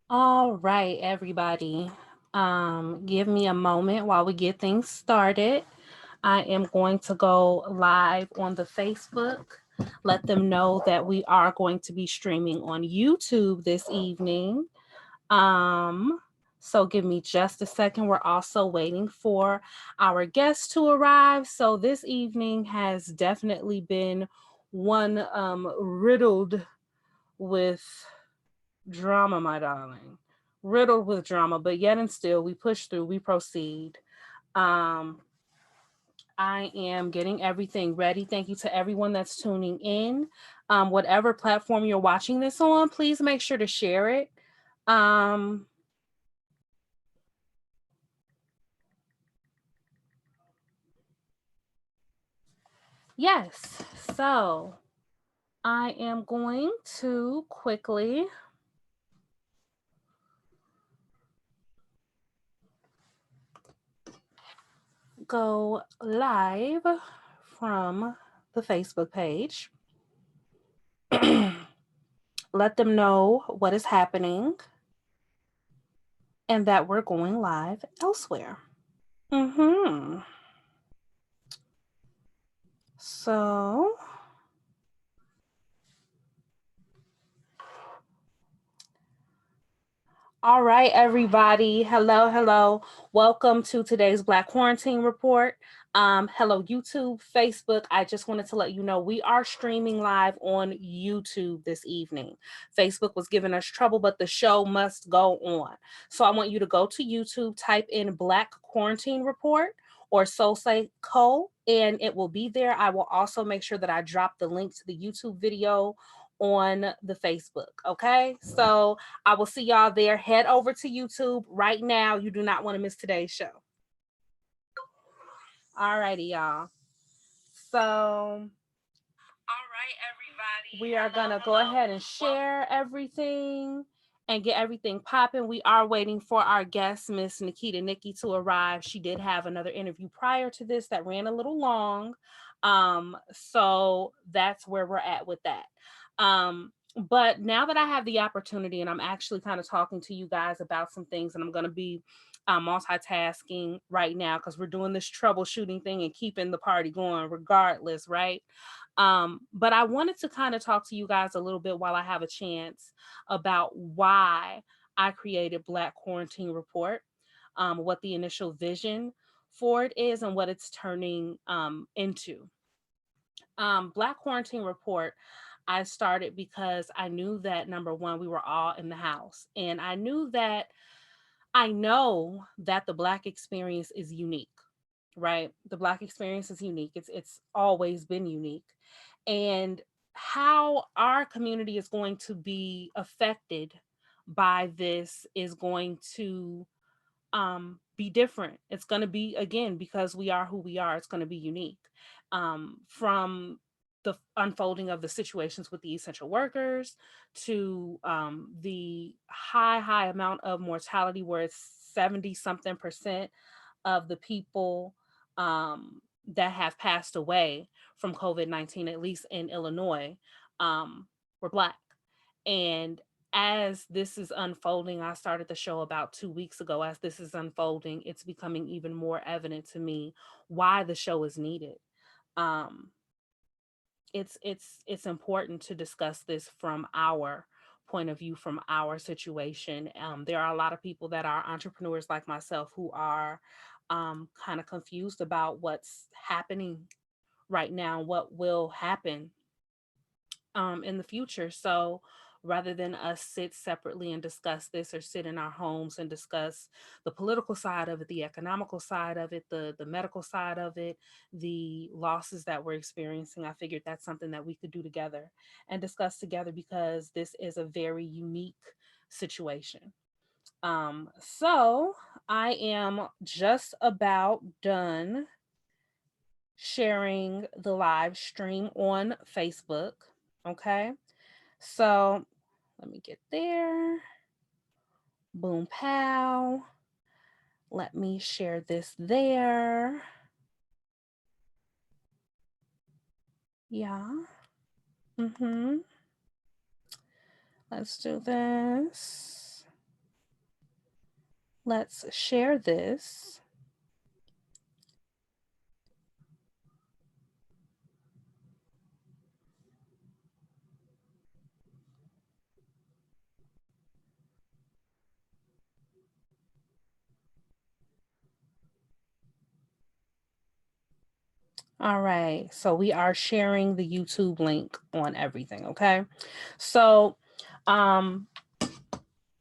All right, everybody. Give me a moment while we get things started. I am going to go live on the Facebook. Let them know that we are going to be streaming on YouTube this evening. Um, so give me just a second. We're also waiting for our guests to arrive. So this evening has definitely been one riddled with drama, my darling. Riddled with drama, but yet and still we push through, we proceed. Um, I am getting everything ready. Thank you to everyone that's tuning in. Whatever platform you're watching this on, please make sure to share it. Um, yes, so I am going to quickly go live from the Facebook page. Let them know what is happening and that we're going live elsewhere. Mm-hmm. So, all right, everybody. Hello, hello. Welcome to today's Black Quarantine Report. Hello, YouTube, Facebook. I just wanted to let you know we are streaming live on YouTube this evening. Facebook was giving us trouble, but the show must go on. So I want you to go to YouTube, type in Black Quarantine Report or Soul Say Co, and it will be there. I will also make sure that I drop the link to the YouTube video on the Facebook. Okay. So I will see y'all there. Head over to YouTube right now. You do not want to miss today's show. All righty, y'all. So, all right, everybody. We are going to go ahead and share everything and get everything popping. We are waiting for our guest, Miss Nikita Nikki, to arrive. She did have another interview prior to this that ran a little long. So that's where we're at with that. But now that I have the opportunity and I'm actually kind of talking to you guys about some things, and I'm going to be multitasking right now because we're doing this troubleshooting thing and keeping the party going regardless, right? But I wanted to kind of talk to you guys a little bit while I have a chance about why I created Black Quarantine Report, what the initial vision for it is, and what it's turning into. Black Quarantine Report, I started because I knew that number one, we were all in the house, and I know that the Black experience is unique, right? The Black experience is unique. It's always been unique, and how our community is going to be affected by this is going to be different. It's going to be, again, because we are who we are, it's going to be unique. From the unfolding of the situations with the essential workers to the high amount of mortality, where it's 70 something percent of the people that have passed away from COVID-19, at least in Illinois, were Black. And as this is unfolding, I started the show about 2 weeks ago. As this is unfolding, it's becoming even more evident to me why the show is needed. Um, it's important to discuss this from our point of view, from our situation. There are a lot of people that are entrepreneurs like myself who are kind of confused about what's happening right now, what will happen in the future. So rather than us sit separately and discuss this, or sit in our homes and discuss the political side of it, the economical side of it, the medical side of it, the losses that we're experiencing, I figured that's something that we could do together and discuss together, because this is a very unique situation. So I am just about done sharing the live stream on Facebook. Okay. So let me get there. Boom, pow. Let me share this there. Yeah. Mm-hmm. Let's do this. let's share this. All right, so we are sharing the YouTube link on everything, okay? So,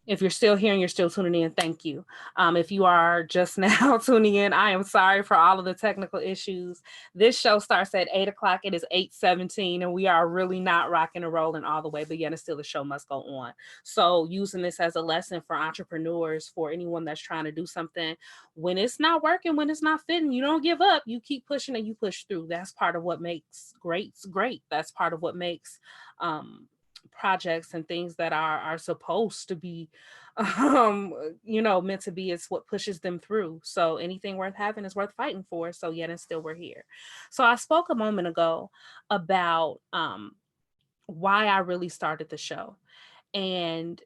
if you're still here and you're still tuning in, thank you. If you are just now tuning in, I am sorry for all of the technical issues. This show starts at 8 o'clock. It is 8:17, and we are really not rocking and rolling all the way, but yet and still the show must go on. So using this as a lesson for entrepreneurs, for anyone that's trying to do something, when it's not working, when it's not fitting, you don't give up. You keep pushing and you push through. That's part of what makes greats great. That's part of what makes projects and things that are supposed to be meant to be, is what pushes them through. So anything worth having is worth fighting for. So yet and still we're here. So I spoke a moment ago about why I really started the show, and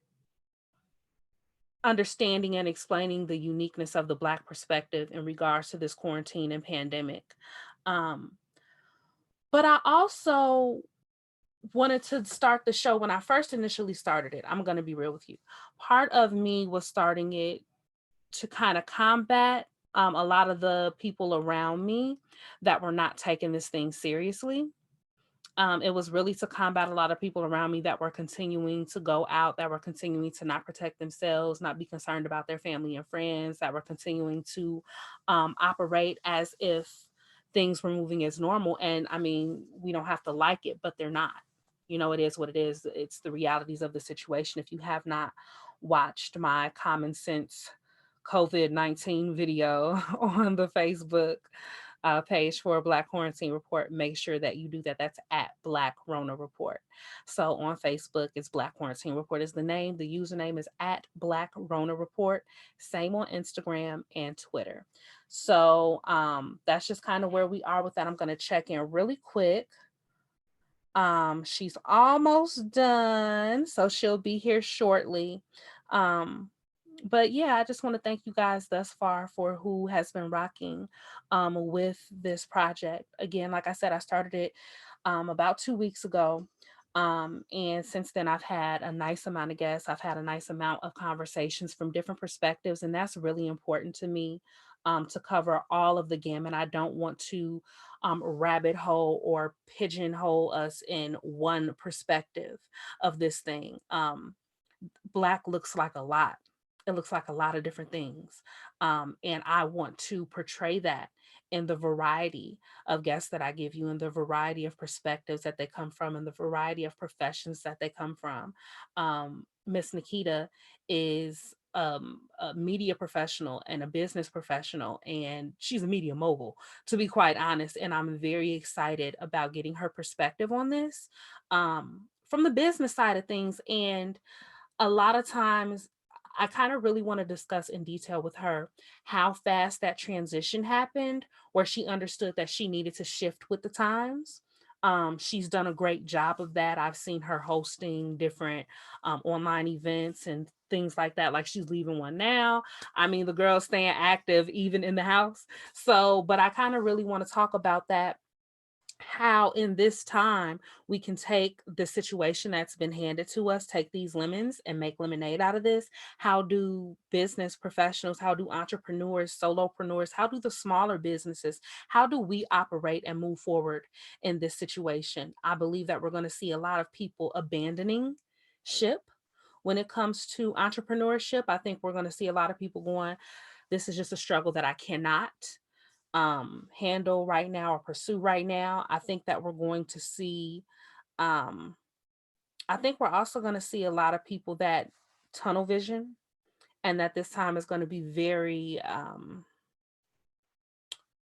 understanding and explaining the uniqueness of the Black perspective in regards to this quarantine and pandemic. But I also wanted to start the show. When I first initially started it, I'm going to be real with you. Part of me was starting it to kind of combat a lot of the people around me that were not taking this thing seriously. It was really to combat a lot of people around me that were continuing to go out, that were continuing to not protect themselves, not be concerned about their family and friends, that were continuing to operate as if things were moving as normal. And I mean, we don't have to like it, but they're not. It is what it is. It's the realities of the situation. If you have not watched my common sense COVID-19 video on the Facebook page for Black Quarantine Report, make sure that you do that. That's at Black Rona Report. So on Facebook, it's Black Quarantine Report is the name. The username is at Black Rona Report. Same on Instagram and Twitter. So that's just kind of where we are with that. I'm going to check in really quick. She's almost done, so she'll be here shortly. But yeah, I just want to thank you guys thus far for who has been rocking with this project. Again, like I said, I started it about 2 weeks ago. And since then, I've had a nice amount of guests. I've had a nice amount of conversations from different perspectives, and that's really important to me, to cover all of the gamut. I don't want to rabbit hole or pigeonhole us in one perspective of this thing. Black looks like a lot. It looks like a lot of different things. And I want to portray that in the variety of guests that I give you, in the variety of perspectives that they come from, in the variety of professions that they come from. Miss Nikita is a media professional and a business professional, and she's a media mogul, to be quite honest. And I'm very excited about getting her perspective on this from the business side of things. And a lot of times I kind of really want to discuss in detail with her how fast that transition happened, where she understood that she needed to shift with the times. She's done a great job of that. I've seen her hosting different online events and things like that. Like, she's leaving one now. I mean, the girl's staying active even in the house. So, but I kind of really want to talk about that, how in this time we can take the situation that's been handed to us, take these lemons and make lemonade out of this. How do business professionals, how do entrepreneurs, solopreneurs, how do the smaller businesses, how do we operate and move forward in this situation? I believe that we're going to see a lot of people abandoning ship when it comes to entrepreneurship. I think we're going to see a lot of people going, this is just a struggle that I cannot handle right now or pursue right now. I think that we're going to see, I think we're also going to see a lot of people that tunnel vision, and that this time is going to be very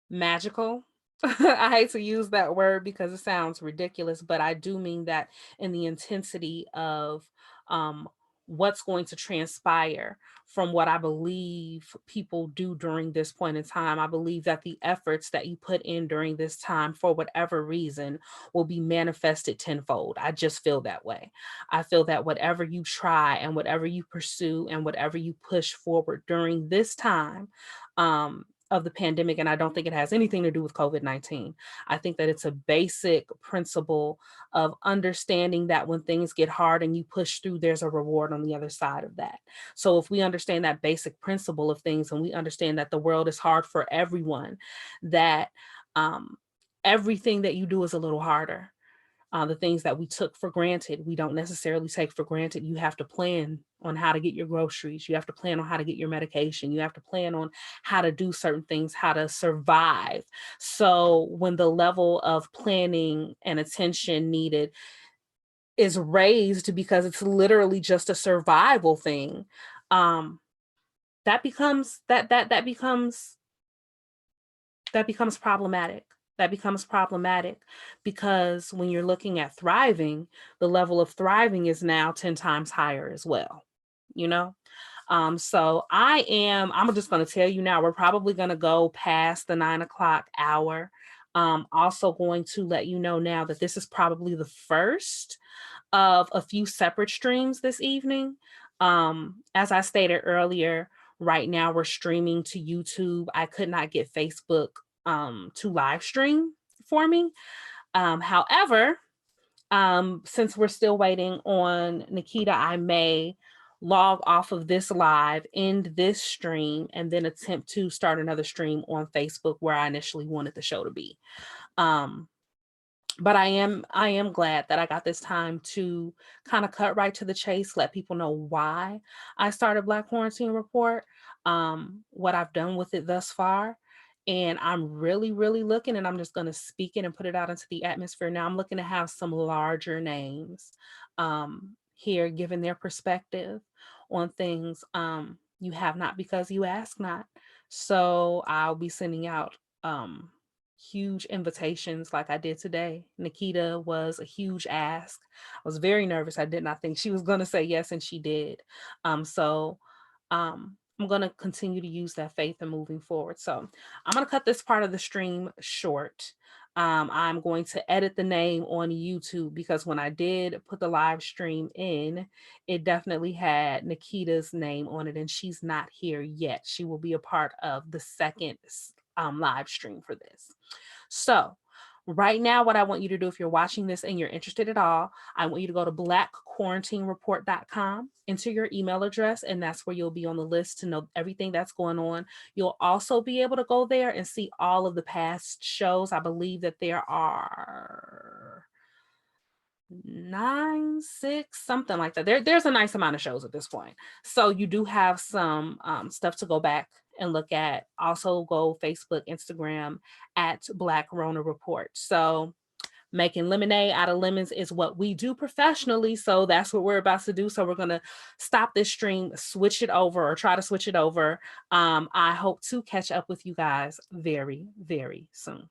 magical. I hate to use that word because it sounds ridiculous, but I do mean that in the intensity of what's going to transpire from what I believe people do during this point in time. I believe that the efforts that you put in during this time, for whatever reason, will be manifested tenfold. I just feel that way. I feel that whatever you try and whatever you pursue and whatever you push forward during this time, of the pandemic, and I don't think it has anything to do with COVID-19. I think that it's a basic principle of understanding that when things get hard and you push through, there's a reward on the other side of that. So if we understand that basic principle of things, and we understand that the world is hard for everyone, that everything that you do is a little harder. The things that we took for granted, we don't necessarily take for granted. You have to plan on how to get your groceries. You have to plan on how to get your medication. You have to plan on how to do certain things, how to survive. So when the level of planning and attention needed is raised because it's literally just a survival thing, that becomes problematic. That becomes problematic because when you're looking at thriving, the level of thriving is now 10 times higher as well, you know? So I'm just going to tell you now, we're probably going to go past the 9 o'clock hour. Also going to let you know now that this is probably the first of a few separate streams this evening. As I stated earlier, right now we're streaming to YouTube. I could not get Facebook to live stream for me. However, since we're still waiting on Nikita, I may log off of this live, end this stream, and then attempt to start another stream on Facebook where I initially wanted the show to be. But I am glad that I got this time to kind of cut right to the chase, let people know why I started Black Quarantine Report, what I've done with it thus far. And I'm really, really looking, and I'm just going to speak it and put it out into the atmosphere. Now I'm looking to have some larger names here giving their perspective on things. You have not because you ask not. So I'll be sending out huge invitations like I did today. Nikita was a huge ask. I was very nervous. I did not think she was going to say yes, and she did. So I'm going to continue to use that faith and moving forward. So I'm going to cut this part of the stream short. I'm going to edit the name on YouTube because when I did put the live stream in, it definitely had Nikita's name on it, and she's not here yet. She will be a part of the second live stream for this. So right now, what I want you to do, if you're watching this and you're interested at all, I want you to go to blackquarantinereport.com, enter your email address, and that's where you'll be on the list to know everything that's going on. You'll also be able to go there and see all of the past shows. I believe that there are 9, 6, something like that. There's a nice amount of shows at this point. So you do have some stuff to go back and look at. Also go Facebook, Instagram at Black Rona Report. So making lemonade out of lemons is what we do professionally. So that's what we're about to do. So we're going to stop this stream, switch it over, or try to switch it over. I hope to catch up with you guys very, very soon.